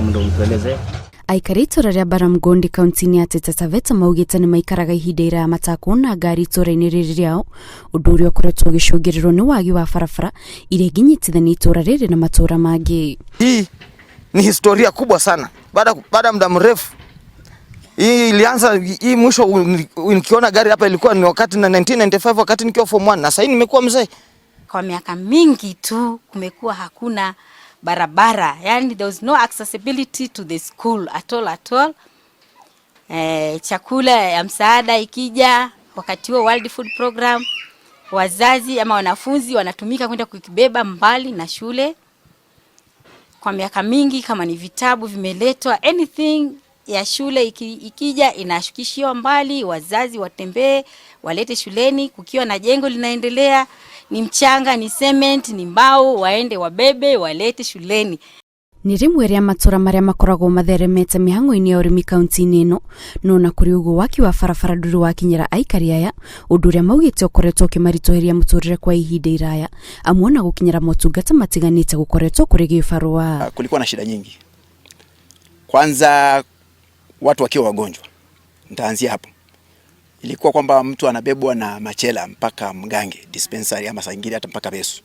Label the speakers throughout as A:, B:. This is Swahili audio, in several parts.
A: mundu mtueleze.
B: Aikari itura ria bara mgondi kaunti ya Taveta maugite ni maikaraga ihinda iraya matakona ngari itura-ini riri riao undu uria ukoretwo ugicungirirwo ni wagi wa barabara iria nginyitithania itura riri na matura mangi.
C: Hii ni historia kubwa sana. Baada muda mrefu. Hii ilianza hii mwisho nikiona gari hapa ilikuwa ni wakati na 1995 wakati nikiwa form 1 na sasa nimekuwa mzee.
D: Kwa miaka mingi tu kumekuwa hakuna barabara, yani there was no accessibility to the school at all. Chakula ya msaada ikija wakati wa World Food Program, wazazi ama wanafunzi wanatumika kwenda kukibeba mbali na shule. Kwa miaka mingi kama ni vitabu vimeletwa, anything ya shule ikija inashukishiwa mbali, wazazi watembee walete shuleni, kukiwa na jengo linaendelea, ni mchanga, ni cement, ni mbao, waende wabebe walete shuleni.
B: Ni rimwe ria matura maria makoragwo matheremete mihango-ini ya urimi kaunti-ini ino no na kuri ugu waki wa barabara nduru wakinyira aikari aya undu uria maugite ukoretwo ukimaritoheria muturire kwa ihinda iraya amwe na gukinyira motungata matiganite gukoretwo kuri gibarua.
E: Kulikuwa na shida nyingi. Kwanza watu wakiwa wagonjwa. Nitaanzia hapo. Ilikuwa kwamba mtu anabebwa na machela mpaka Mgange dispensary ama saa nyingine hata mpaka Besu.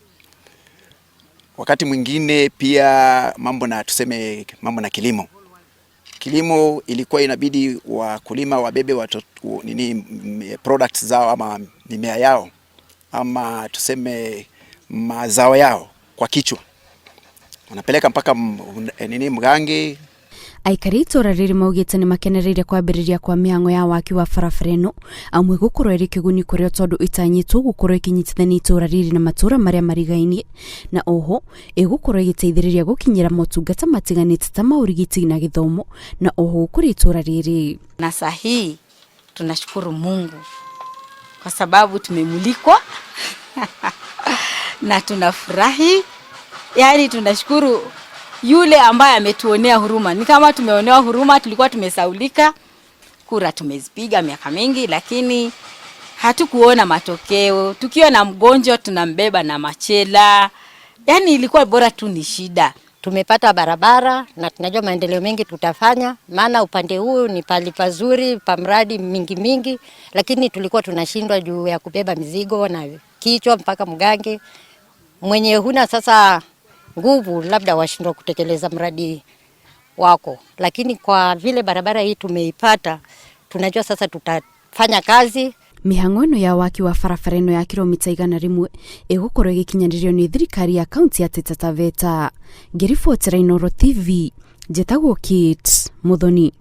E: Wakati mwingine pia mambo na kilimo. Kilimo ilikuwa inabidi wakulima wabebe watoto products zao ama mimea yao ama tuseme mazao yao kwa kichwa. Wanapeleka mpaka Mgange.
B: Aikari itura riri maugite ni makenereire kwambiriria kwa mihango ya waki wa barabara ino amwe gukorwo iri kiguni kurio tondu itanyitwo gukorwo ikinyitithania itura riri na matura maria marigainie na oho igukorwo igiteithiriria gukinyira motungata matiganite ta maurigiti na githomo na oho kuri itura riri.
D: Na sahi tunashukuru Mungu kwa sababu tumemulikwa na tunafurahi, yani tunashukuru yule ambaye ametuonea huruma. Ni kama tumeonewa huruma, tulikuwa tumesaulika, kura tumezipiga miaka mingi lakini hatukuona matokeo. Tukiwa na mgonjwa tunambeba na machela. Yani ilikuwa bora tu ni shida.
F: Tumepata barabara na tunajua maendeleo mengi tutafanya, maana upande huu ni pali pazuri pa mradi mingi lakini tulikuwa tunashindwa juu ya kubeba mizigo na kichwa mpaka Mgange. Mwenye huna sasa nguvu labda washindwa kutekeleza mradi wako, lakini kwa vile barabara hii tumeipata tunajua sasa tutafanya kazi.
B: Mihango ino ya waki wa barabara ino ya kilomita 100 igukorwo igikinyanirio ni thirikari ya kaunti ya Taveta. Ngiribotera Inooro TV, Jetagwo Kit Muthoni.